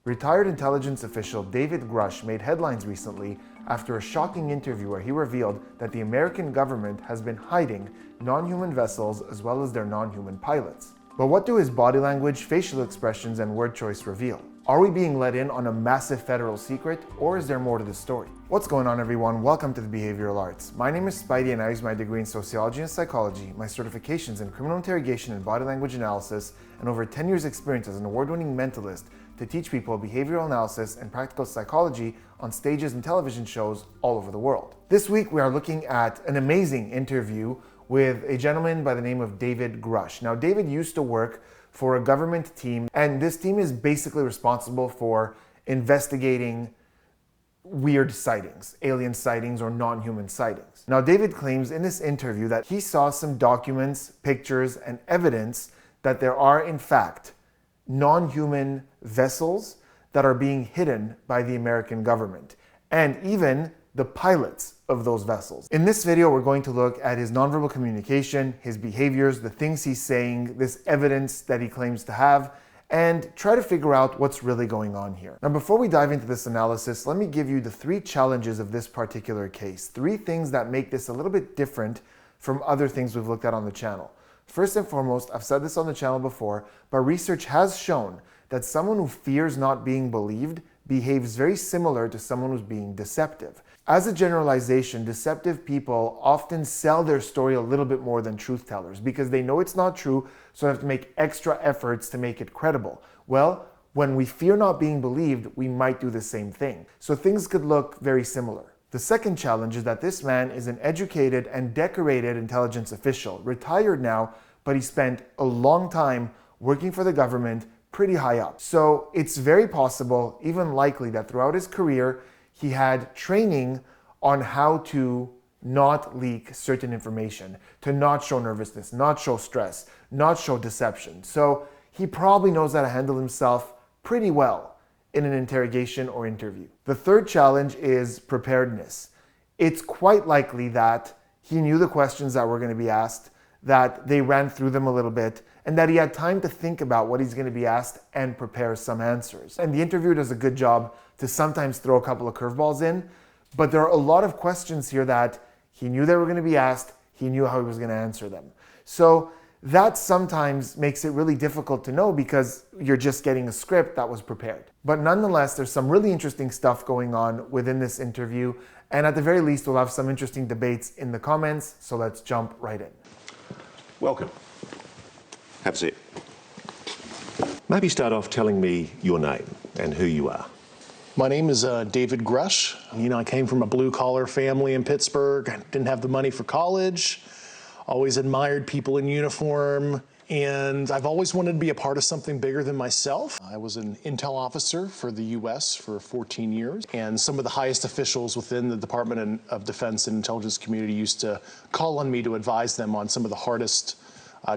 Retired intelligence official David Grush made headlines recently after a shocking interview where he revealed that the American government has been hiding non-human vessels as well as their non-human pilots. But what do his body language, facial expressions, and word choice reveal? Are we being let in on a massive federal secret, or is there more to the story? What's going on, everyone? Welcome to the Behavioral Arts. My name is Spidey and I use my degree in sociology and psychology, my certifications in criminal interrogation and body language analysis, and over 10 years experience as an award-winning mentalist to teach people behavioral analysis and practical psychology on stages and television shows all over the world. This week we are looking at an amazing interview with a gentleman by the name of David Grush. Now, David used to work for a government team, and this team is basically responsible for investigating weird sightings, alien sightings or non-human sightings. Now, David claims in this interview that he saw some documents, pictures, and evidence that there are, in fact, non-human vessels that are being hidden by the American government, and even the pilots of those vessels. In this video, we're going to look at his nonverbal communication, his behaviors, the things he's saying, this evidence that he claims to have, and try to figure out what's really going on here. Now, before we dive into this analysis, let me give you the 3 challenges of this particular case. 3 things that make this a little bit different from other things we've looked at on the channel. First and foremost, I've said this on the channel before, but research has shown that someone who fears not being believed behaves very similar to someone who's being deceptive. As a generalization, deceptive people often sell their story a little bit more than truth tellers because they know it's not true, so they have to make extra efforts to make it credible. Well, when we fear not being believed, we might do the same thing. So things could look very similar. The second challenge is that this man is an educated and decorated intelligence official, retired now, but he spent a long time working for the government pretty high up. So it's very possible, even likely, that throughout his career, he had training on how to not leak certain information, to not show nervousness, not show stress, not show deception. So he probably knows how to handle himself pretty well in an interrogation or interview. The third challenge is preparedness. It's quite likely that he knew the questions that were going to be asked, that they ran through them a little bit, and that he had time to think about what he's going to be asked and prepare some answers. And the interviewer does a good job to sometimes throw a couple of curveballs in, but there are a lot of questions here that he knew they were going to be asked, he knew how he was going to answer them. So that sometimes makes it really difficult to know because you're just getting a script that was prepared. But nonetheless, there's some really interesting stuff going on within this interview, and at the very least, we'll have some interesting debates in the comments, so let's jump right in. Welcome. Have a seat. Maybe start off telling me your name and who you are. My name is David Grush. I came from a blue-collar family in Pittsburgh. I didn't have the money for college. Always admired people in uniform. And I've always wanted to be a part of something bigger than myself. I was an intel officer for the U.S. for 14 years. And some of the highest officials within the Department of Defense and Intelligence community used to call on me to advise them on some of the hardest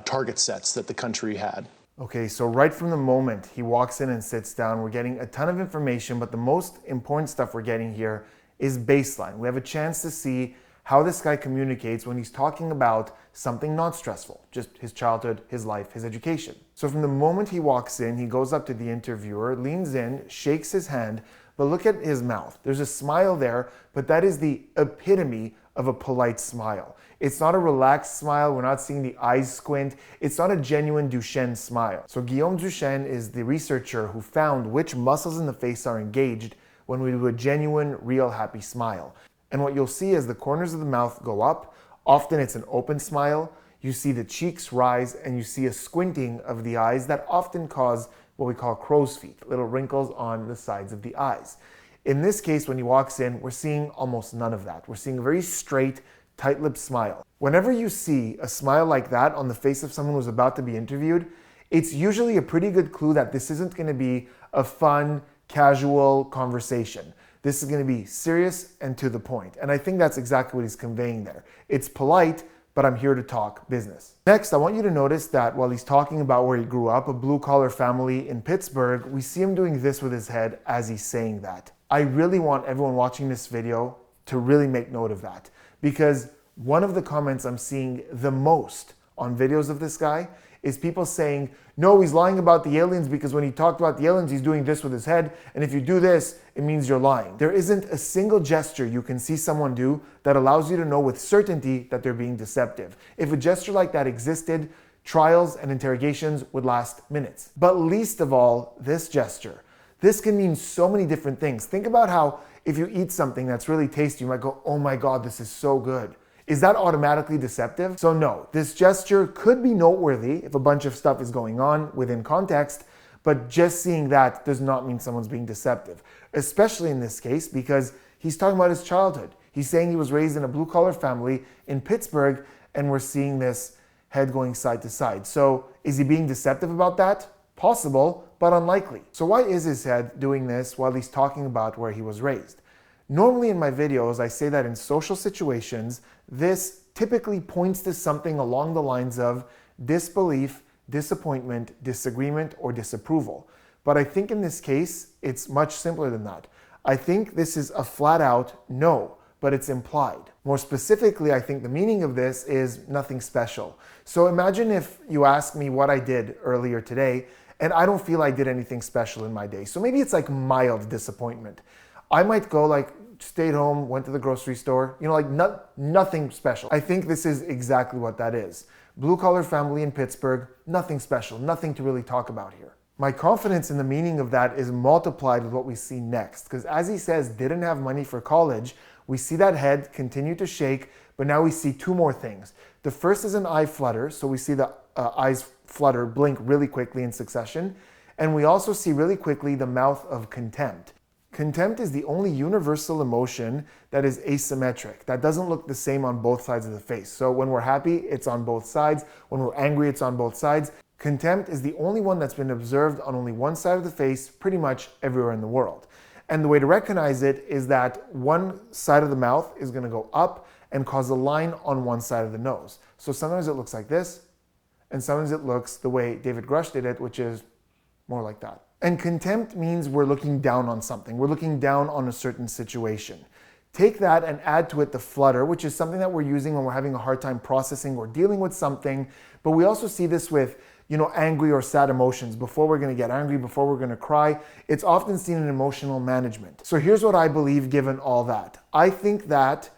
target sets that the country had. Okay, so right from the moment he walks in and sits down, we're getting a ton of information, but the most important stuff we're getting here is baseline. We have a chance to see how this guy communicates when he's talking about something not stressful, just his childhood, his life, his education. So from the moment he walks in, he goes up to the interviewer, leans in, shakes his hand, but look at his mouth. There's a smile there, but that is the epitome of a polite smile. It's not a relaxed smile. We're not seeing the eyes squint. It's not a genuine Duchenne smile. So Guillaume Duchenne is the researcher who found which muscles in the face are engaged when we do a genuine, real happy smile. And what you'll see is the corners of the mouth go up. Often it's an open smile. You see the cheeks rise and you see a squinting of the eyes that often cause what we call crow's feet, little wrinkles on the sides of the eyes. In this case, when he walks in, we're seeing almost none of that. We're seeing a very straight, tight-lipped smile. Whenever you see a smile like that on the face of someone who's about to be interviewed, it's usually a pretty good clue that this isn't going to be a fun, casual conversation. This is going to be serious and to the point. And I think that's exactly what he's conveying there. It's polite, but I'm here to talk business. Next, I want you to notice that while he's talking about where he grew up, a blue-collar family in Pittsburgh, we see him doing this with his head as he's saying that. I really want everyone watching this video to really make note of that, because one of the comments I'm seeing the most on videos of this guy is people saying, no, he's lying about the aliens because when he talked about the aliens, he's doing this with his head. And if you do this, it means you're lying. There isn't a single gesture you can see someone do that allows you to know with certainty that they're being deceptive. If a gesture like that existed, trials and interrogations would last minutes. But least of all, this gesture. This can mean so many different things. Think about how if you eat something that's really tasty, you might go, oh my God, this is so good. Is that automatically deceptive? So no, this gesture could be noteworthy if a bunch of stuff is going on within context, but just seeing that does not mean someone's being deceptive, especially in this case because he's talking about his childhood. He's saying he was raised in a blue-collar family in Pittsburgh, and we're seeing this head going side to side. So is he being deceptive about that? Possible, but unlikely. So why is his head doing this while he's talking about where he was raised? Normally in my videos, I say that in social situations, this typically points to something along the lines of disbelief, disappointment, disagreement, or disapproval. But I think in this case, it's much simpler than that. I think this is a flat out no, but it's implied. More specifically, I think the meaning of this is nothing special. So imagine if you asked me what I did earlier today, and I don't feel I did anything special in my day. So maybe it's like mild disappointment. I might go like, stayed home, went to the grocery store, like nothing special. I think this is exactly what that is. Blue-collar family in Pittsburgh, nothing special, nothing to really talk about here. My confidence in the meaning of that is multiplied with what we see next, because as he says, didn't have money for college, we see that head continue to shake, but now we see two more things. The first is an eye flutter, so we see the eyes flutter, blink really quickly in succession, and we also see really quickly the mouth of contempt. Contempt is the only universal emotion that is asymmetric, that doesn't look the same on both sides of the face. So when we're happy, it's on both sides. When we're angry, it's on both sides. Contempt is the only one that's been observed on only one side of the face pretty much everywhere in the world. And the way to recognize it is that one side of the mouth is going to go up and cause a line on one side of the nose. So sometimes it looks like this, and sometimes it looks the way David Grush did it, which is more like that. And contempt means we're looking down on something. We're looking down on a certain situation. Take that and add to it the flutter, which is something that we're using when we're having a hard time processing or dealing with something. But we also see this with, angry or sad emotions. Before we're going to get angry, before we're going to cry, it's often seen in emotional management. So here's what I believe given all that. I think that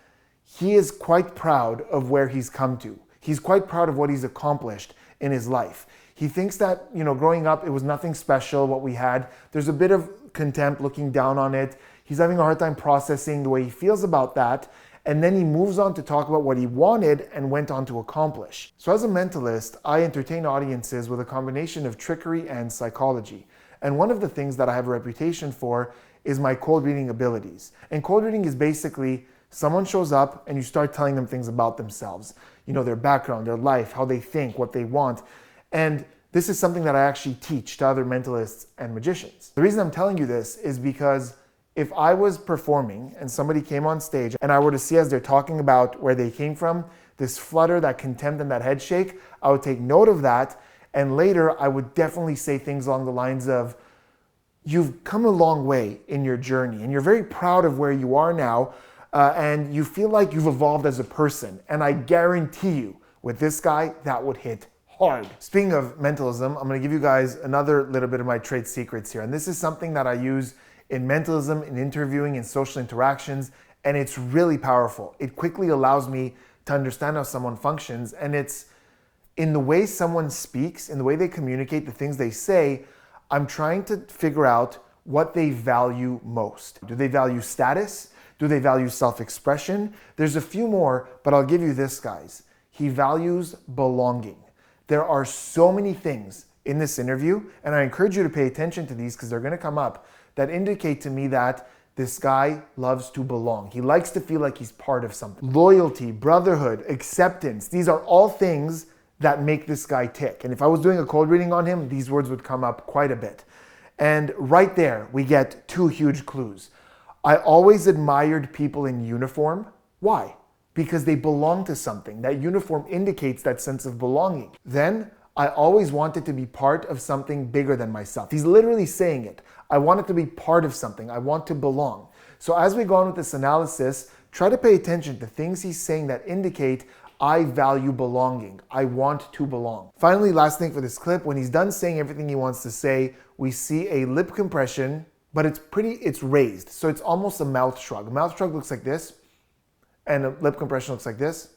he is quite proud of where he's come to. He's quite proud of what he's accomplished in his life. He thinks that, growing up, it was nothing special what we had. There's a bit of contempt, looking down on it. He's having a hard time processing the way he feels about that. And then he moves on to talk about what he wanted and went on to accomplish. So as a mentalist, I entertain audiences with a combination of trickery and psychology. And one of the things that I have a reputation for is my cold reading abilities. And cold reading is basically someone shows up and you start telling them things about themselves. Their background, their life, how they think, what they want. And this is something that I actually teach to other mentalists and magicians. The reason I'm telling you this is because if I was performing and somebody came on stage and I were to see as they're talking about where they came from, this flutter, that contempt, and that head shake, I would take note of that. And later I would definitely say things along the lines of, you've come a long way in your journey and you're very proud of where you are now. And you feel like you've evolved as a person. And I guarantee you, with this guy, that would hit hard. Speaking of mentalism, I'm going to give you guys another little bit of my trade secrets here. And this is something that I use in mentalism, in interviewing, in social interactions, and it's really powerful. It quickly allows me to understand how someone functions, and it's in the way someone speaks, in the way they communicate, the things they say, I'm trying to figure out what they value most. Do they value status? Do they value self-expression? There's a few more, but I'll give you this, guys. He values belonging. There are so many things in this interview, and I encourage you to pay attention to these because they're going to come up, that indicate to me that this guy loves to belong. He likes to feel like he's part of something. Loyalty, brotherhood, acceptance, these are all things that make this guy tick. And if I was doing a cold reading on him, these words would come up quite a bit. And right there, we get two huge clues. I always admired people in uniform. Why? Because they belong to something. That uniform indicates that sense of belonging. Then, I always wanted to be part of something bigger than myself. He's literally saying it. I wanted to be part of something. I want to belong. So as we go on with this analysis, try to pay attention to things he's saying that indicate I value belonging. I want to belong. Finally, last thing for this clip, when he's done saying everything he wants to say, we see a lip compression, but it's raised. So it's almost a mouth shrug. A mouth shrug looks like this, and a lip compression looks like this.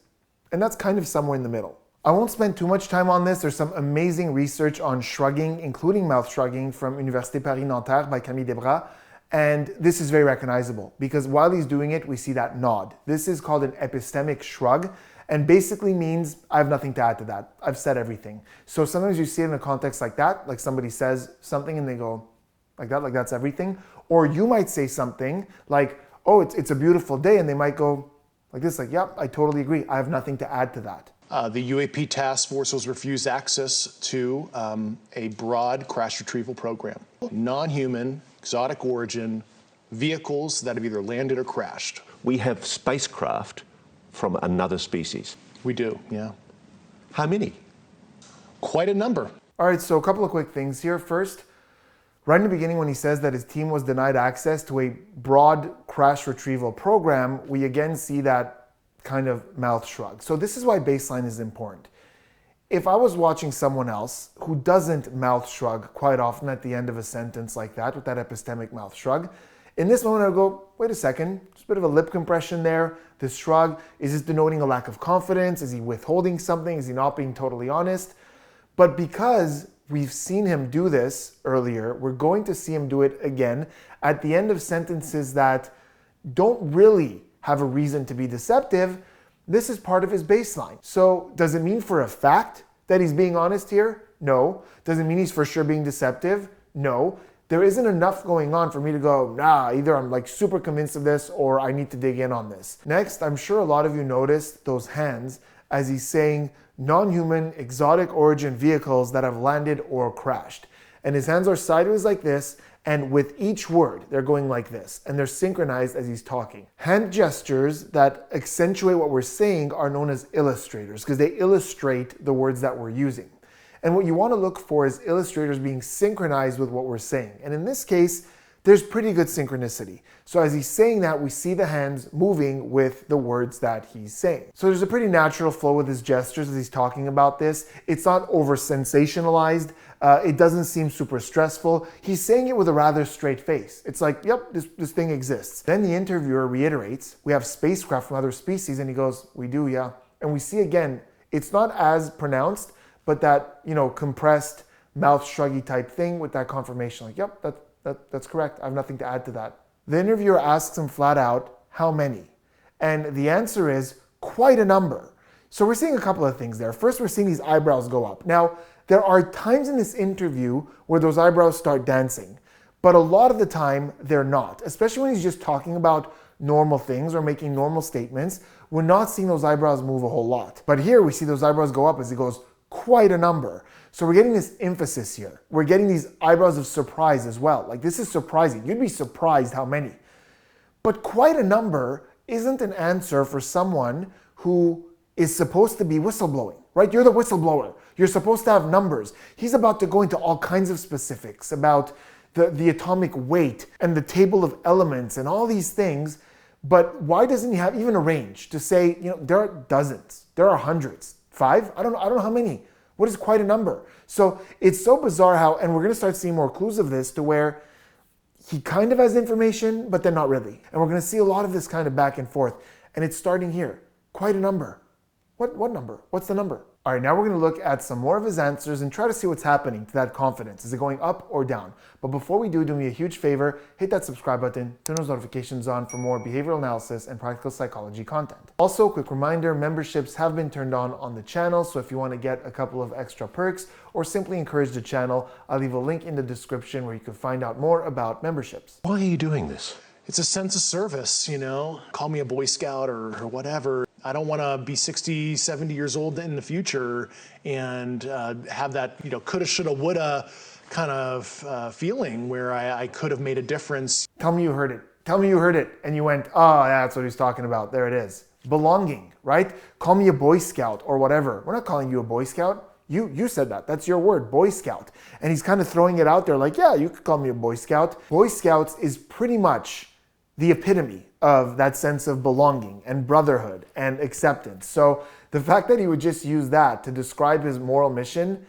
And that's kind of somewhere in the middle. I won't spend too much time on this. There's some amazing research on shrugging, including mouth shrugging from Université Paris-Nanterre by Camille Desbras. And this is very recognizable because while he's doing it, we see that nod. This is called an epistemic shrug and basically means I have nothing to add to that. I've said everything. So sometimes you see it in a context like that, like somebody says something and they go like that, like that's everything. Or you might say something like, oh, it's a beautiful day. And they might go like this, like, yep, I totally agree. I have nothing to add to that. The UAP task force was refused access to a broad crash retrieval program. Non-human, exotic origin, vehicles that have either landed or crashed. We have spacecraft from another species. We do, yeah. How many? Quite a number. All right, so a couple of quick things here. First, right in the beginning when he says that his team was denied access to a broad crash retrieval program, we again see that kind of mouth shrug. So this is why baseline is important. If I was watching someone else who doesn't mouth shrug quite often at the end of a sentence like that, with that epistemic mouth shrug, in this moment I'll go, wait a second, there's a bit of a lip compression there. This shrug, is this denoting a lack of confidence? Is he withholding something? Is he not being totally honest? But because we've seen him do this earlier, we're going to see him do it again at the end of sentences that don't really have a reason to be deceptive. This is part of his baseline. So does it mean for a fact that he's being honest here? No. Does it mean he's for sure being deceptive? No. There isn't enough going on for me to go, nah, either I'm like super convinced of this or I need to dig in on this. Next, I'm sure a lot of you noticed those hands as he's saying non-human exotic origin vehicles that have landed or crashed. And his hands are sideways like this, and with each word, they're going like this, and they're synchronized as he's talking. Hand gestures that accentuate what we're saying are known as illustrators because they illustrate the words that we're using. And what you want to look for is illustrators being synchronized with what we're saying. And in this case, there's pretty good synchronicity. So as he's saying that, we see the hands moving with the words that he's saying. So there's a pretty natural flow with his gestures as he's talking about this. It's not over sensationalized. It doesn't seem super stressful. He's saying it with a rather straight face. It's like, yep, this thing exists. Then the interviewer reiterates, we have spacecraft from other species, and he goes, we do, yeah. And we see again, it's not as pronounced, but that, compressed mouth shruggy type thing with that confirmation, like, yep, that's correct. I have nothing to add to that. The interviewer asks him flat out, how many? And the answer is quite a number. So we're seeing a couple of things there. First, we're seeing these eyebrows go up. Now, there are times in this interview where those eyebrows start dancing, but a lot of the time they're not, especially when he's just talking about normal things or making normal statements. We're not seeing those eyebrows move a whole lot. But here we see those eyebrows go up as he goes, quite a number. So we're getting this emphasis here. We're getting these eyebrows of surprise as well. Like, this is surprising. You'd be surprised how many. But quite a number isn't an answer for someone who is supposed to be whistleblowing, right? You're the whistleblower. You're supposed to have numbers. He's about to go into all kinds of specifics about the atomic weight and the table of elements and all these things. But why doesn't he have even a range to say, there are dozens, there are hundreds, 5? I don't know how many. What is quite a number? So it's so bizarre how, and we're going to start seeing more clues of this to where he kind of has information, but then not really. And we're going to see a lot of this kind of back and forth. And it's starting here. Quite a number. What number? What's the number? All right, now we're going to look at some more of his answers and try to see what's happening to that confidence. Is it going up or down? But before we do me a huge favor, hit that subscribe button, turn those notifications on for more behavioral analysis and practical psychology content. Also, quick reminder, memberships have been turned on the channel, so if you want to get a couple of extra perks or simply encourage the channel, I'll leave a link in the description where you can find out more about memberships. Why are you doing this? It's a sense of service, Call me a Boy Scout or whatever. I don't want to be 60, 70 years old in the future and have that, coulda, shoulda, woulda kind of feeling where I could have made a difference. Tell me you heard it. Tell me you heard it. And you went, oh, yeah, that's what he's talking about. There it is. Belonging, right? Call me a Boy Scout or whatever. We're not calling you a Boy Scout. You said that. That's your word, Boy Scout. And he's kind of throwing it out there like, yeah, you could call me a Boy Scout. Boy Scouts is pretty much the epitome of that sense of belonging and brotherhood and acceptance. So The fact that he would just use that to describe his moral mission,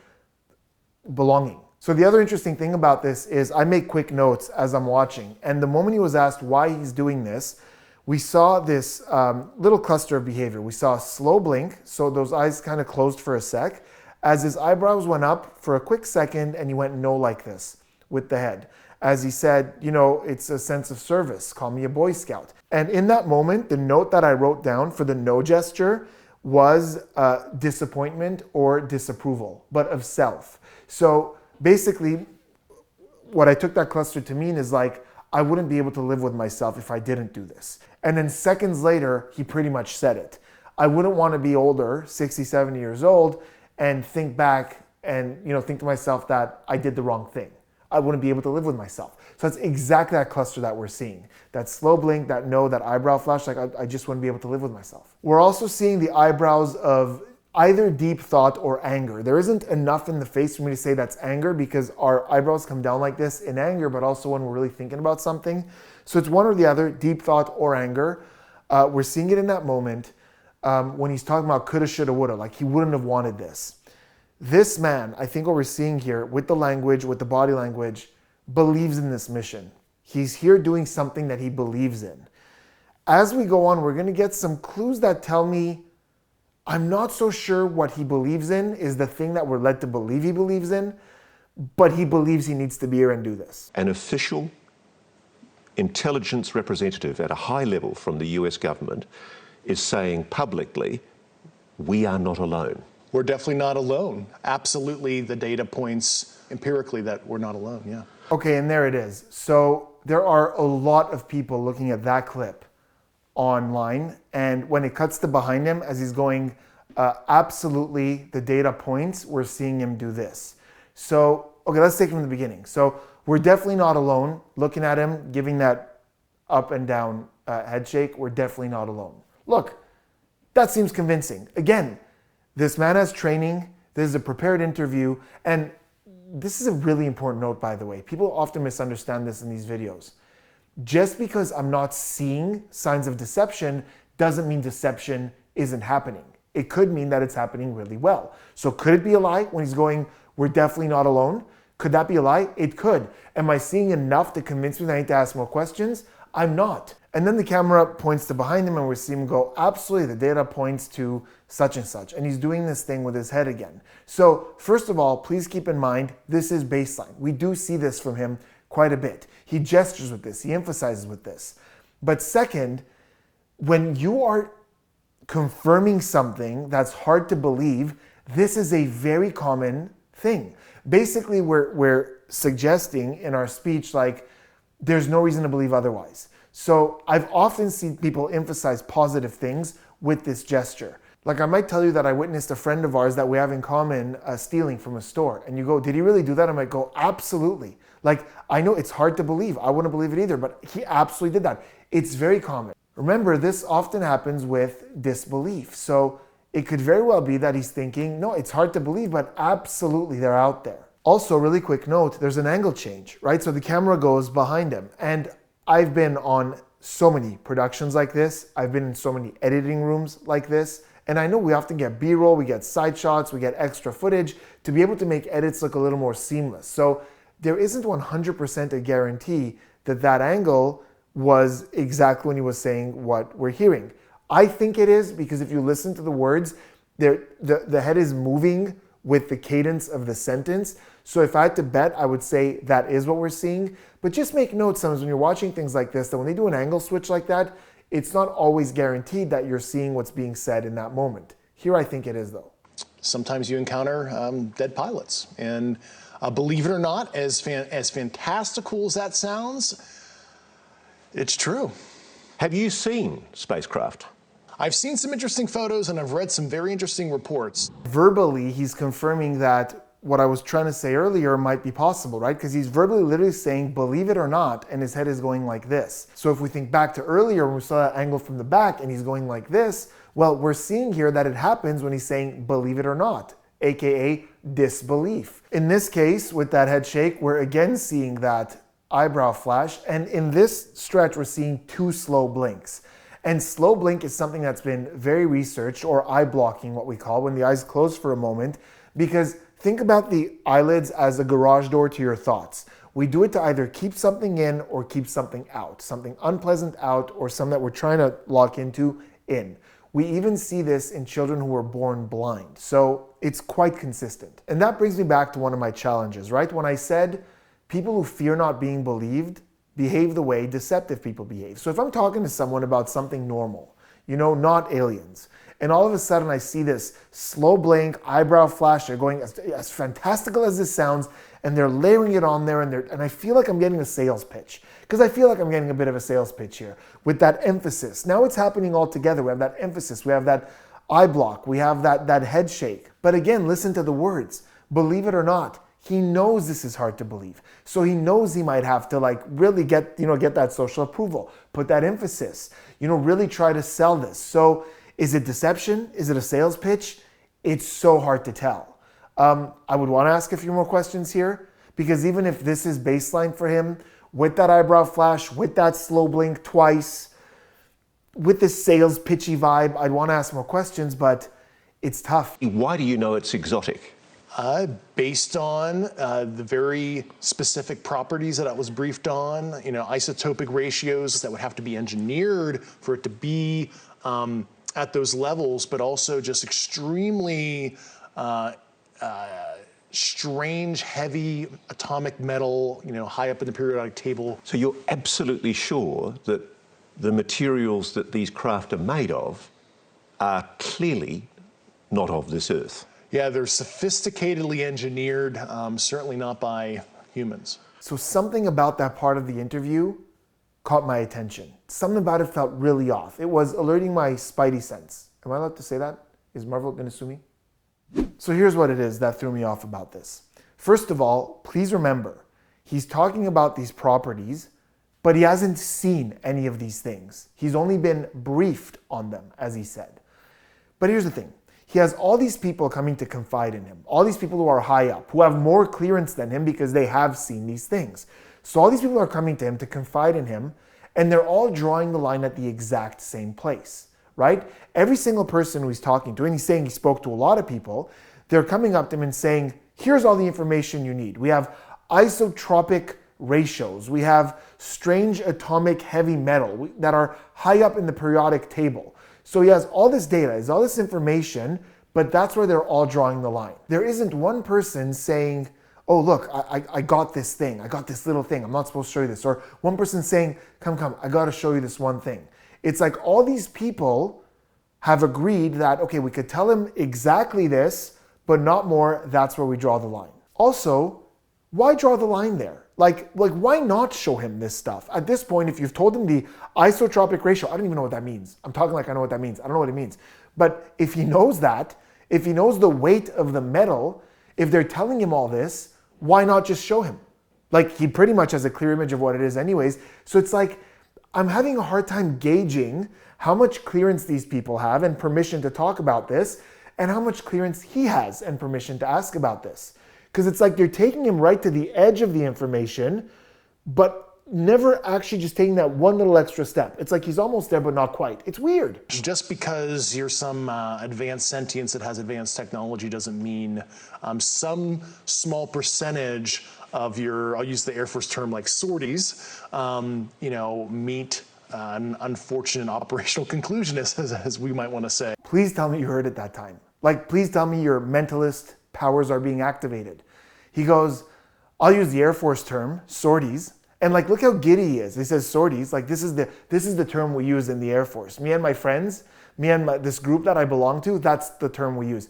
belonging. So the other interesting thing about this is I make quick notes as I'm watching. And the moment he was asked why he's doing this, we saw this little cluster of behavior. We saw a slow blink, so those eyes kind of closed for a sec, as his eyebrows went up for a quick second and he went no like this with the head. As he said, you know, it's a sense of service, call me a Boy Scout. And in that moment, the note that I wrote down for the no gesture was disappointment or disapproval, but of self. So basically, what I took that cluster to mean is like, I wouldn't be able to live with myself if I didn't do this. And then seconds later, he pretty much said it. I wouldn't want to be older, 60, 70 years old, and think back and think to myself that I did the wrong thing. I wouldn't be able to live with myself. So that's exactly that cluster that we're seeing. That slow blink, that no, that eyebrow flash, like I just wouldn't be able to live with myself. We're also seeing the eyebrows of either deep thought or anger. There isn't enough in the face for me to say that's anger because our eyebrows come down like this in anger, but also when we're really thinking about something. So it's one or the other, deep thought or anger. We're seeing it in that moment when he's talking about coulda, shoulda, woulda, like he wouldn't have wanted this. This man, I think what we're seeing here with the language, with the body language, believes in this mission. He's here doing something that he believes in. As we go on, we're going to get some clues that tell me I'm not so sure what he believes in is the thing that we're led to believe he believes in, but he believes he needs to be here and do this. An official intelligence representative at a high level from the US government is saying publicly, we are not alone. We're definitely not alone. Absolutely, the data points empirically that we're not alone, yeah. Okay, and there it is. So there are a lot of people looking at that clip online, and when it cuts to behind him as he's going, absolutely, the data points, we're seeing him do this. So, okay, let's take it from the beginning. So we're definitely not alone. Looking at him, giving that up and down head shake, we're definitely not alone. Look, that seems convincing. Again, this man has training, this is a prepared interview, and this is a really important note, by the way. People often misunderstand this in these videos. Just because I'm not seeing signs of deception doesn't mean deception isn't happening. It could mean that it's happening really well. So could it be a lie when he's going, we're definitely not alone? Could that be a lie? It could. Am I seeing enough to convince me that I need to ask more questions? I'm not. And then the camera points to behind him and we see him go, absolutely, the data points to such and such. And he's doing this thing with his head again. So first of all, please keep in mind, this is baseline. We do see this from him quite a bit. He gestures with this, he emphasizes with this. But second, when you are confirming something that's hard to believe, this is a very common thing. Basically, we're suggesting in our speech, like, there's no reason to believe otherwise. So I've often seen people emphasize positive things with this gesture. Like I might tell you that I witnessed a friend of ours that we have in common stealing from a store. And you go, did he really do that? I might go, absolutely. Like, I know it's hard to believe. I wouldn't believe it either, but he absolutely did that. It's very common. Remember, this often happens with disbelief. So it could very well be that he's thinking, no, it's hard to believe, but absolutely they're out there. Also, really quick note, there's an angle change, right? So the camera goes behind him. And I've been on so many productions like this. I've been in so many editing rooms like this. And I know we often get B-roll, we get side shots, we get extra footage to be able to make edits look a little more seamless. So there isn't 100% a guarantee that that angle was exactly when he was saying what we're hearing. I think it is because if you listen to the words, the head is moving with the cadence of the sentence. So if I had to bet, I would say that is what we're seeing. But just make note sometimes when you're watching things like this, that when they do an angle switch like that, it's not always guaranteed that you're seeing what's being said in that moment. Here I think it is though. Sometimes you encounter dead pilots. And believe it or not, as fantastical as that sounds, it's true. Have you seen spacecraft? I've seen some interesting photos and I've read some very interesting reports. Verbally, he's confirming that what I was trying to say earlier might be possible, right? Because he's verbally literally saying, believe it or not, and his head is going like this. So if we think back to earlier when we saw that angle from the back and he's going like this, well, we're seeing here that it happens when he's saying, believe it or not, aka disbelief. In this case, with that head shake, we're again seeing that eyebrow flash. And in this stretch, we're seeing two slow blinks. And slow blink is something that's been very researched, or eye blocking, what we call, when the eyes close for a moment, because think about the eyelids as a garage door to your thoughts. We do it to either keep something in or keep something out, something unpleasant out or something that we're trying to lock into in. We even see this in children who were born blind. So it's quite consistent. And that brings me back to one of my challenges, right? When I said people who fear not being believed behave the way deceptive people behave. So if I'm talking to someone about something normal, not aliens, and all of a sudden I see this slow blink, eyebrow flash, they're going as fantastical as this sounds, and they're layering it on there, and I feel like I'm getting a sales pitch. Because I feel like I'm getting a bit of a sales pitch here with that emphasis. Now it's happening all together. We have that emphasis, we have that eye block, we have that head shake. But again, listen to the words. Believe it or not, he knows this is hard to believe. So he knows he might have to really get that social approval, put that emphasis, really try to sell this. So is it deception? Is it a sales pitch? It's so hard to tell. I would want to ask a few more questions here, because even if this is baseline for him, with that eyebrow flash, with that slow blink twice, with this sales pitchy vibe, I'd want to ask more questions, but it's tough. Why do you know it's exotic? Based on the very specific properties that I was briefed on, isotopic ratios that would have to be engineered for it to be at those levels, but also just extremely strange, heavy atomic metal, high up in the periodic table. So you're absolutely sure that the materials that these craft are made of are clearly not of this earth? Yeah, they're sophisticatedly engineered, certainly not by humans. So something about that part of the interview caught my attention. Something about it felt really off. It was alerting my spidey sense. Am I allowed to say that? Is Marvel going to sue me? So here's what it is that threw me off about this. First of all, please remember, he's talking about these properties, but he hasn't seen any of these things. He's only been briefed on them, as he said. But here's the thing. He has all these people coming to confide in him, all these people who are high up, who have more clearance than him because they have seen these things. So all these people are coming to him to confide in him, and they're all drawing the line at the exact same place, right? Every single person who he's talking to, and he's saying he spoke to a lot of people, they're coming up to him and saying, here's all the information you need. We have isotropic ratios. We have strange atomic heavy metal that are high up in the periodic table. So he has all this data, he has all this information, but that's where they're all drawing the line. There isn't one person saying, oh, look, I got this thing. I got this little thing. I'm not supposed to show you this. Or one person saying, come, I got to show you this one thing. It's like all these people have agreed that, okay, we could tell him exactly this, but not more. That's where we draw the line. Also, why draw the line there? Like why not show him this stuff? At this point, if you've told him the isotropic ratio, I don't even know what that means. I'm talking like I know what that means. I don't know what it means. But if he knows that, if he knows the weight of the metal, if they're telling him all this, why not just show him? Like, he pretty much has a clear image of what it is anyways. So it's like, I'm having a hard time gauging how much clearance these people have and permission to talk about this, and how much clearance he has and permission to ask about this. Because it's like they're taking him right to the edge of the information, but never actually just taking that one little extra step. It's like he's almost there, but not quite. It's weird. Just because you're some advanced sentience that has advanced technology doesn't mean some small percentage of your, I'll use the Air Force term like sorties, meet an unfortunate operational conclusion, as we might want to say. Please tell me you heard it that time. Like, please tell me your mentalist powers are being activated. He goes, I'll use the Air Force term, sorties. And like, look how giddy he is. He says sorties. Like, this is the term we use in the Air Force. Me and my friends, this group that I belong to, that's the term we use.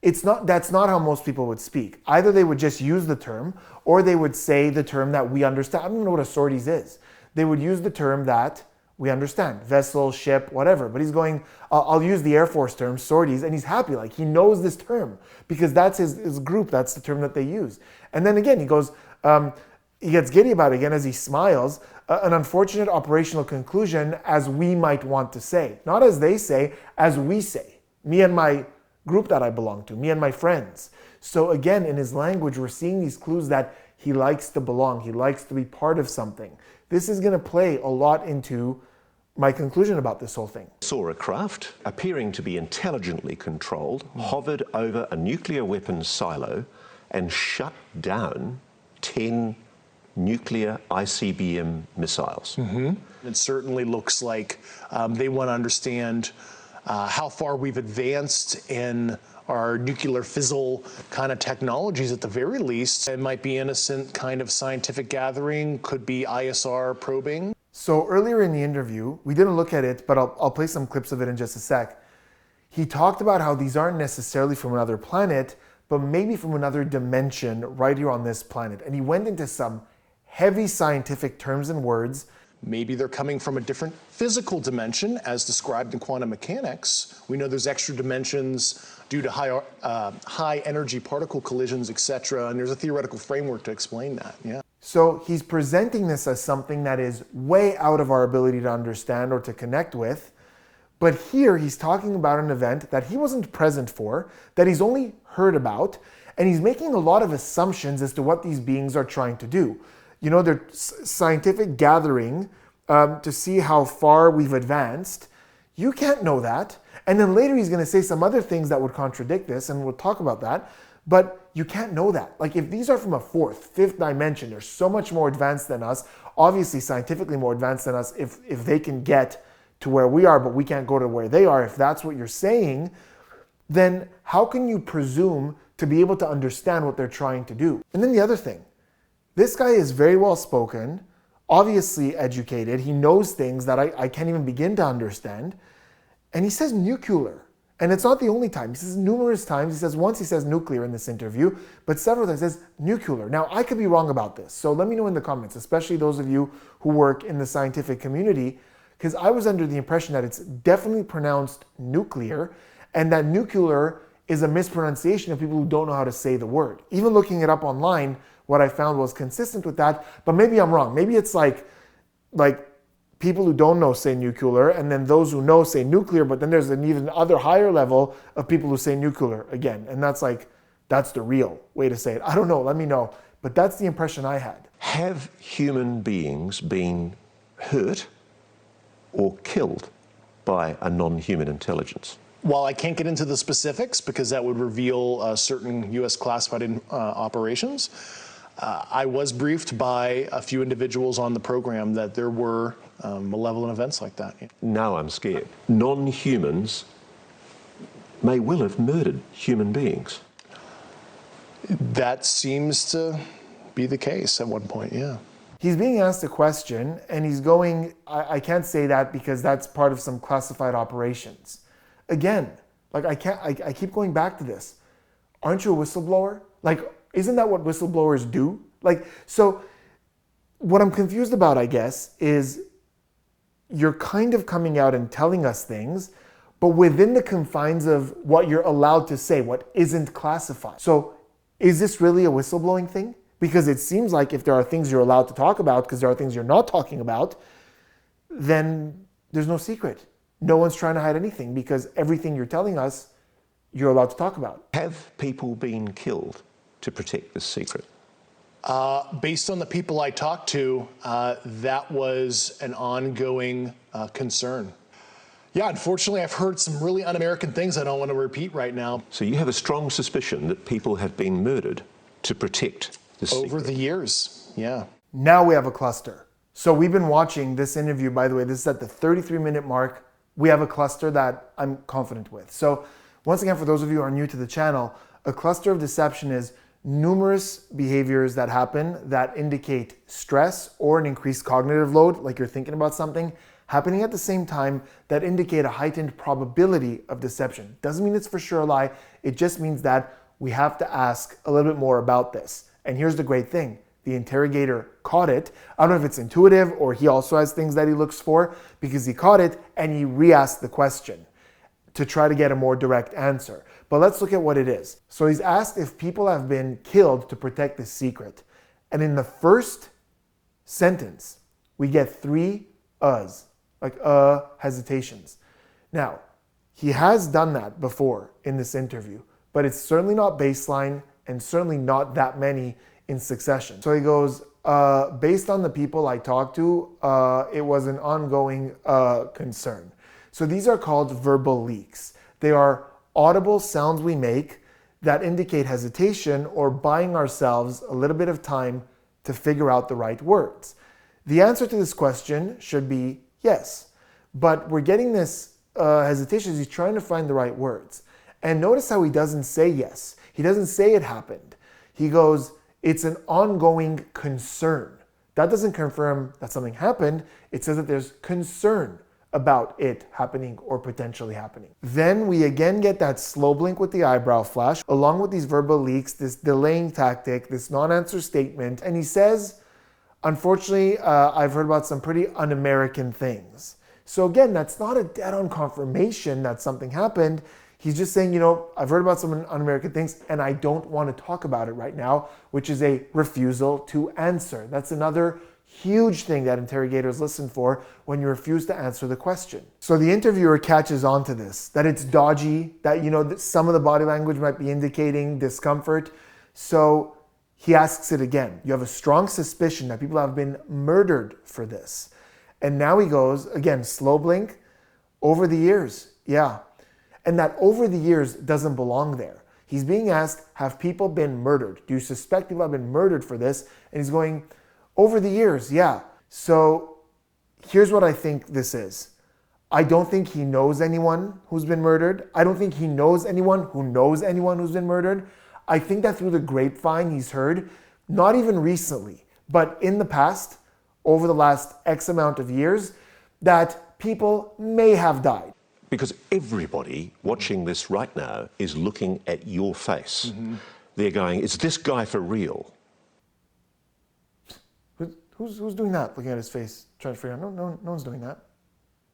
That's not how most people would speak. Either they would just use the term, or they would say the term that we understand. I don't even know what a sorties is. They would use the term that we understand, vessel, ship, whatever. But he's going, I'll use the Air Force term, sorties, and he's happy. Like, he knows this term because that's his group. That's the term that they use. And then again, he goes, he gets giddy about it again as he smiles, an unfortunate operational conclusion, as we might want to say. Not as they say, as we say. Me and my group that I belong to, me and my friends. So again, in his language, we're seeing these clues that he likes to belong. He likes to be part of something. This is going to play a lot into my conclusion about this whole thing. Saw a craft appearing to be intelligently controlled, hovered over a nuclear weapons silo and shut down 10 nuclear ICBM missiles. It certainly looks like they want to understand how far we've advanced in our nuclear fissile kind of technologies at the very least. It might be innocent kind of scientific gathering, could be ISR probing. So earlier in the interview, we didn't look at it, but I'll play some clips of it in just a sec. He talked about how these aren't necessarily from another planet, but maybe from another dimension right here on this planet. And he went into some heavy scientific terms and words. Maybe they're coming from a different physical dimension as described in quantum mechanics. We know there's extra dimensions due to high energy particle collisions, etc. And there's a theoretical framework to explain that, yeah. So he's presenting this as something that is way out of our ability to understand or to connect with. But here he's talking about an event that he wasn't present for, that he's only heard about, and he's making a lot of assumptions as to what these beings are trying to do. You know, they're scientific gathering to see how far we've advanced. You can't know that. And then later he's going to say some other things that would contradict this, and we'll talk about that. But you can't know that. Like, if these are from a fourth, fifth dimension, they're so much more advanced than us, obviously scientifically more advanced than us if they can get to where we are, but we can't go to where they are. If that's what you're saying, then how can you presume to be able to understand what they're trying to do? And then the other thing, this guy is very well spoken, obviously educated. He knows things that I can't even begin to understand. And he says nuclear. And it's not the only time. He says numerous times. He says once he says nuclear in this interview, but several times he says nuclear. Now, I could be wrong about this. So let me know in the comments, especially those of you who work in the scientific community, because I was under the impression that it's definitely pronounced nuclear, and that nuclear is a mispronunciation of people who don't know how to say the word. Even looking it up online, what I found was consistent with that, but maybe I'm wrong. Maybe it's like people who don't know say nuclear, and then those who know say nuclear, but then there's an even other higher level of people who say nuclear again. And that's the real way to say it. I don't know, let me know. But that's the impression I had. Have human beings been hurt or killed by a non-human intelligence? While I can't get into the specifics because that would reveal certain U.S. classified operations, I was briefed by a few individuals on the program that there were malevolent events like that. Now I'm scared. Non-humans may well have murdered human beings. That seems to be the case at one point, yeah. He's being asked a question and he's going, I can't say that because that's part of some classified operations. Again, like I keep going back to this. Aren't you a whistleblower? Like, isn't that what whistleblowers do? Like, so what I'm confused about, I guess, is you're kind of coming out and telling us things, but within the confines of what you're allowed to say, what isn't classified. So is this really a whistleblowing thing? Because it seems like if there are things you're allowed to talk about, because there are things you're not talking about, then there's no secret. No one's trying to hide anything because everything you're telling us, you're allowed to talk about. Have people been killed to protect this secret? Based on the people I talked to, that was an ongoing concern. Yeah, unfortunately, I've heard some really un-American things I don't want to repeat right now. So you have a strong suspicion that people have been murdered to protect this secret? Over the years, yeah. Now we have a cluster. So we've been watching this interview, by the way, this is at the 33-minute mark. We have a cluster that I'm confident with. So once again, for those of you who are new to the channel, a cluster of deception is numerous behaviors that happen that indicate stress or an increased cognitive load, like you're thinking about something, happening at the same time that indicate a heightened probability of deception. Doesn't mean it's for sure a lie. It just means that we have to ask a little bit more about this. And here's the great thing. The interrogator caught it. I don't know if it's intuitive or he also has things that he looks for, because he caught it and he re-asked the question to try to get a more direct answer. But let's look at what it is. So he's asked if people have been killed to protect the secret. And in the first sentence, we get 3 uhs, like hesitations. Now, he has done that before in this interview, but it's certainly not baseline and certainly not that many in succession. So he goes, based on the people I talked to, it was an ongoing concern. So these are called verbal leaks. They are audible sounds we make that indicate hesitation or buying ourselves a little bit of time to figure out the right words. The answer to this question should be yes, but we're getting this hesitation as he's trying to find the right words. And notice how he doesn't say yes. He doesn't say it happened. He goes, it's an ongoing concern. That doesn't confirm that something happened. It says that there's concern about it happening or potentially happening. Then we again get that slow blink with the eyebrow flash, along with these verbal leaks, this delaying tactic, this non-answer statement. And he says, unfortunately, I've heard about some pretty un-American things. So again, that's not a dead-on confirmation that something happened. He's just saying, I've heard about some un-American things and I don't want to talk about it right now, which is a refusal to answer. That's another huge thing that interrogators listen for when you refuse to answer the question. So the interviewer catches on to this, that it's dodgy, that that some of the body language might be indicating discomfort. So he asks it again. You have a strong suspicion that people have been murdered for this. And now he goes, again, slow blink, over the years. Yeah. And that over the years doesn't belong there. He's being asked, have people been murdered? Do you suspect people have been murdered for this? And he's going, over the years, yeah. So here's what I think this is. I don't think he knows anyone who's been murdered. I don't think he knows anyone who's been murdered. I think that through the grapevine he's heard, not even recently, but in the past, over the last X amount of years, that people may have died. Because everybody watching this right now is looking at your face. Mm-hmm. They're going, is this guy for real? Who's doing that? Looking at his face, trying to figure out, no one's doing that.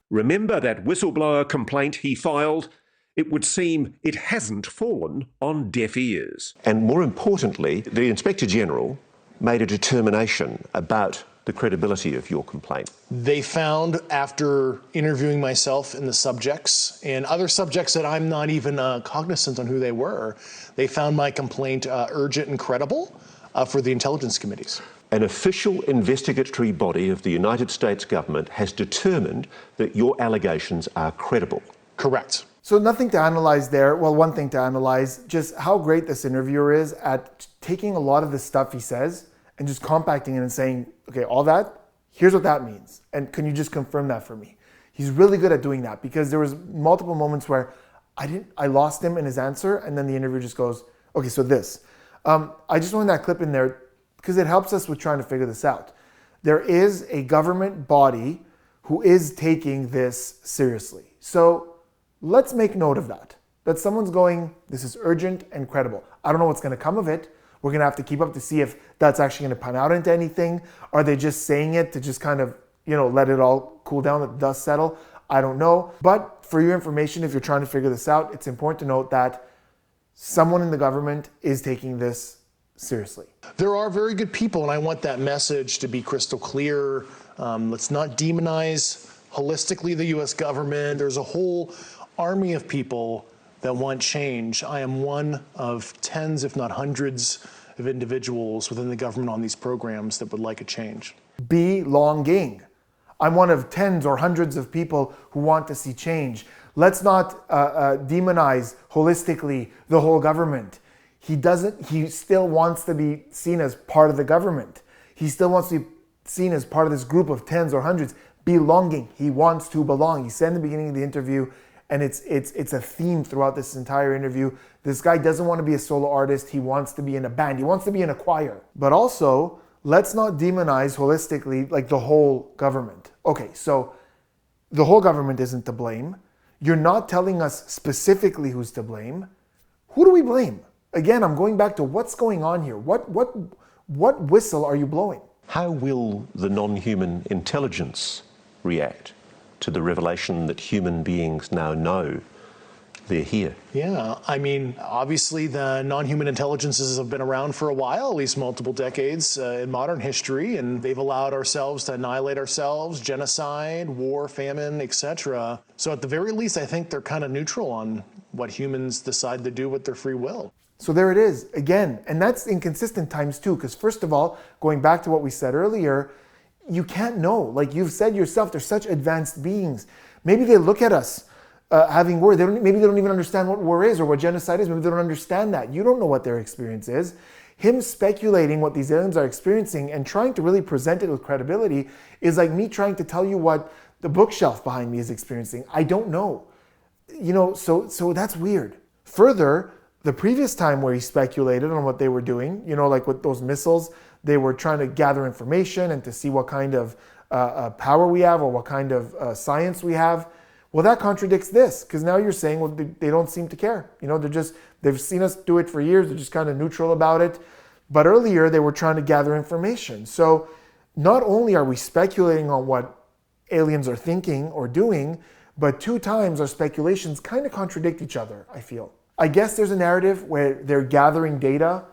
Remember that whistleblower complaint he filed? It would seem it hasn't fallen on deaf ears. And more importantly, the Inspector General made a determination about the credibility of your complaint. They found, after interviewing myself and the subjects and other subjects that I'm not even cognizant on who they were, they found my complaint urgent and credible for the intelligence committees. An official investigatory body of the United States government has determined that your allegations are credible. Correct. So nothing to analyze there. Well, one thing to analyze, just how great this interviewer is at taking a lot of the stuff he says and just compacting it and saying, okay, all that, here's what that means. And can you just confirm that for me? He's really good at doing that, because there was multiple moments where I lost him in his answer, and then the interviewer just goes, okay, so this. I just wanted that clip in there because it helps us with trying to figure this out. There is a government body who is taking this seriously. So let's make note of that. That someone's going, this is urgent and credible. I don't know what's going to come of it. We're going to have to keep up to see if that's actually going to pan out into anything. Are they just saying it to just kind of, let it all cool down, let the dust settle? I don't know. But for your information, if you're trying to figure this out, it's important to note that someone in the government is taking this seriously. There are very good people, and I want that message to be crystal clear. Let's not demonize holistically the U.S. government. There's a whole army of people that want change. I am one of tens, if not hundreds, of individuals within the government on these programs that would like a change. Belonging. I'm one of tens or hundreds of people who want to see change. Let's not demonize holistically the whole government. He still wants to be seen as part of the government. He still wants to be seen as part of this group of tens or hundreds. Belonging. He wants to belong. He said in the beginning of the interview, and it's a theme throughout this entire interview, this guy doesn't want to be a solo artist. He wants to be in a band. He wants to be in a choir. But also, let's not demonize holistically like the whole government. Okay, so the whole government isn't to blame. You're not telling us specifically who's to blame. Who do we blame? Again, I'm going back to what's going on here. What whistle are you blowing? How will the non-human intelligence react to the revelation that human beings now know they're here? Yeah, I mean, obviously the non-human intelligences have been around for a while, at least multiple decades in modern history, and they've allowed ourselves to annihilate ourselves, genocide, war, famine, etc. So at the very least, I think they're kind of neutral on what humans decide to do with their free will. So there it is again. And that's inconsistent times two, because first of all, going back to what we said earlier, you can't know. Like you've said yourself, they're such advanced beings. Maybe they look at us having war. Maybe they don't even understand what war is or what genocide is. Maybe they don't understand that. You don't know what their experience is. Him speculating what these aliens are experiencing and trying to really present it with credibility is like me trying to tell you what the bookshelf behind me is experiencing. I don't know. So that's weird. Further, the previous time where he speculated on what they were doing, like with those missiles, they were trying to gather information and to see what kind of power we have or what kind of science we have. Well, that contradicts this, because now you're saying, well, they don't seem to care. They've seen us do it for years. They're just kind of neutral about it. But earlier they were trying to gather information. So not only are we speculating on what aliens are thinking or doing, but two times our speculations kind of contradict each other, I feel. I guess there's a narrative where they're gathering data,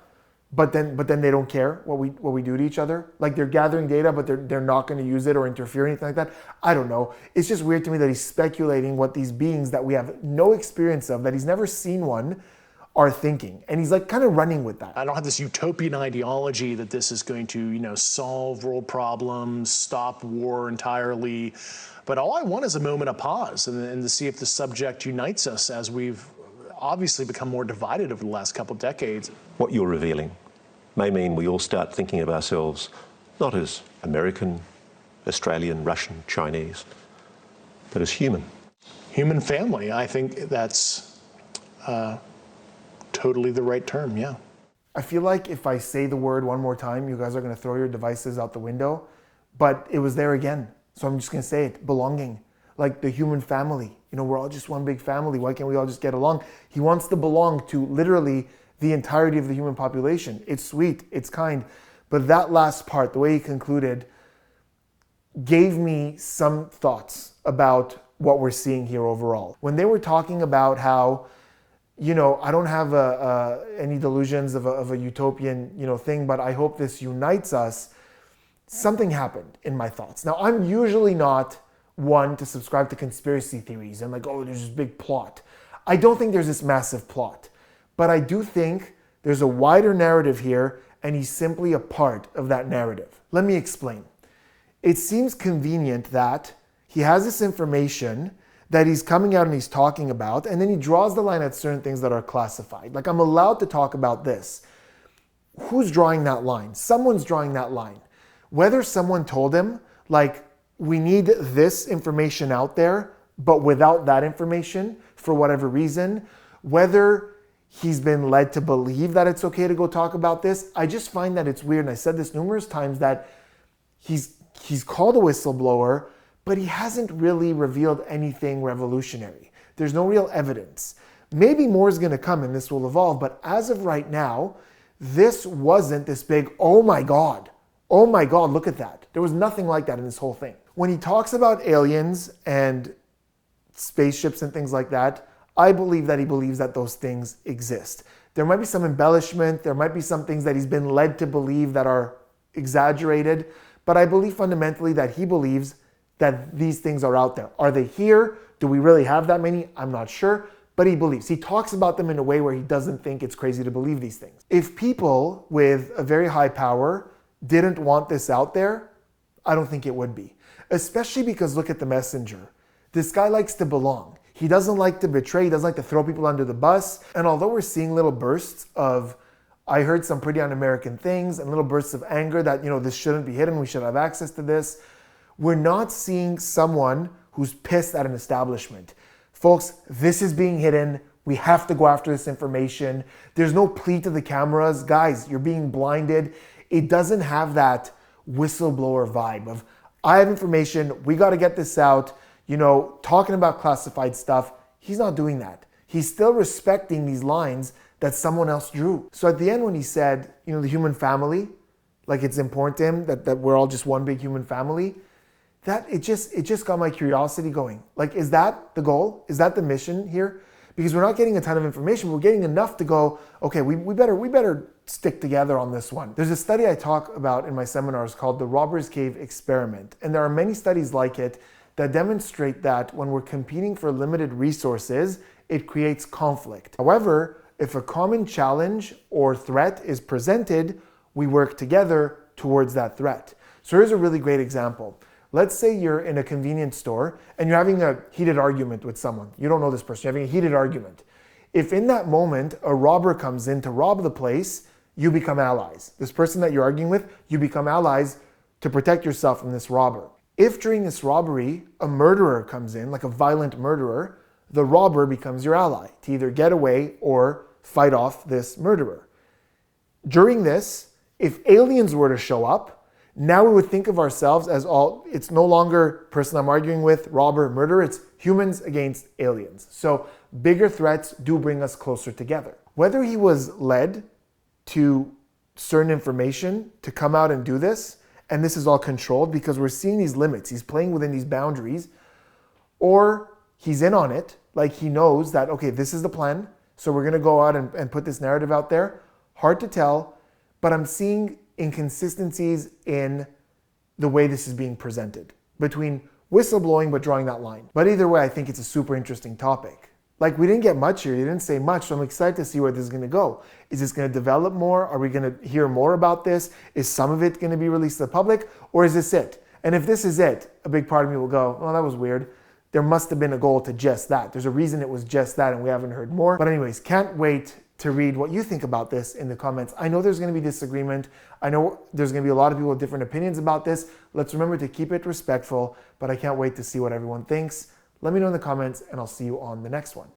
but then they don't care what we do to each other. Like they're gathering data, but they're not going to use it or interfere or anything like that. I don't know. It's just weird to me that he's speculating what these beings that we have no experience of, that he's never seen one, are thinking. And he's like kind of running with that. I don't have this utopian ideology that this is going to, solve world problems, stop war entirely. But all I want is a moment of pause and to see if the subject unites us, as we've obviously become more divided over the last couple of decades. What you're revealing may mean we all start thinking of ourselves not as American, Australian, Russian, Chinese, but as human. Human family, I think that's totally the right term, yeah. I feel like if I say the word one more time, you guys are going to throw your devices out the window, but it was there again. So I'm just going to say it, belonging, like the human family. We're all just one big family. Why can't we all just get along? He wants to belong to literally the entirety of the human population. It's sweet, it's kind. But that last part, the way he concluded, gave me some thoughts about what we're seeing here overall. When they were talking about how, I don't have any delusions of a utopian, thing, but I hope this unites us, something happened in my thoughts. Now, I'm usually not one to subscribe to conspiracy theories and like, oh, there's this big plot. I don't think there's this massive plot, but I do think there's a wider narrative here, and he's simply a part of that narrative. Let me explain. It seems convenient that he has this information that he's coming out and he's talking about, and then he draws the line at certain things that are classified. Like, I'm allowed to talk about this. Who's drawing that line? Someone's drawing that line. Whether someone told him, like, we need this information out there, but without that information, for whatever reason, whether he's been led to believe that it's okay to go talk about this, I just find that it's weird. And I said this numerous times, that he's called a whistleblower, but he hasn't really revealed anything revolutionary. There's no real evidence. Maybe more is going to come and this will evolve, but as of right now, this wasn't this big, oh my God, look at that. There was nothing like that in this whole thing. When he talks about aliens and spaceships and things like that, I believe that he believes that those things exist. There might be some embellishment, there might be some things that he's been led to believe that are exaggerated, but I believe fundamentally that he believes that these things are out there. Are they here? Do we really have that many? I'm not sure, but he believes. He talks about them in a way where he doesn't think it's crazy to believe these things. If people with a very high power didn't want this out there, I don't think it would be. Especially because look at the messenger. This guy likes to belong. He doesn't like to betray. He doesn't like to throw people under the bus. And although we're seeing little bursts of, I heard some pretty un-American things, and little bursts of anger that, this shouldn't be hidden, we should have access to this, we're not seeing someone who's pissed at an establishment. Folks, this is being hidden. We have to go after this information. There's no plea to the cameras. Guys, you're being blinded. It doesn't have that whistleblower vibe of, I have information, we got to get this out, talking about classified stuff. He's not doing that. He's still respecting these lines that someone else drew. So at the end when he said, the human family, like it's important to him that we're all just one big human family, that it just got my curiosity going. Like, is that the goal? Is that the mission here? Because we're not getting a ton of information. We're getting enough to go, okay, we better stick together on this one. There's a study I talk about in my seminars called the Robbers Cave Experiment. And there are many studies like it that demonstrate that when we're competing for limited resources, it creates conflict. However, if a common challenge or threat is presented, we work together towards that threat. So here's a really great example. Let's say you're in a convenience store and you're having a heated argument with someone. You don't know this person, you're having a heated argument. If in that moment a robber comes in to rob the place, you become allies. This person that you're arguing with, you become allies to protect yourself from this robber. If during this robbery, a murderer comes in, like a violent murderer, the robber becomes your ally to either get away or fight off this murderer. During this, if aliens were to show up, now we would think of ourselves as it's no longer person I'm arguing with, robber, murderer, it's humans against aliens. So bigger threats do bring us closer together. Whether he was led to certain information to come out and do this, and this is all controlled because we're seeing these limits, he's playing within these boundaries, or he's in on it, like he knows that, okay, this is the plan, so we're gonna go out and put this narrative out there. Hard to tell, but I'm seeing inconsistencies in the way this is being presented between whistleblowing but drawing that line. But either way, I think it's a super interesting topic. Like, we didn't get much here, you didn't say much, so I'm excited to see where this is gonna go. Is this gonna develop more? Are we gonna hear more about this? Is some of it gonna be released to the public, or is this it? And if this is it, a big part of me will go, oh, that was weird. There must have been a goal to just that. There's a reason it was just that and we haven't heard more. But anyways, can't wait to read what you think about this in the comments. I know there's gonna be disagreement. I know there's gonna be a lot of people with different opinions about this. Let's remember to keep it respectful, but I can't wait to see what everyone thinks. Let me know in the comments and I'll see you on the next one.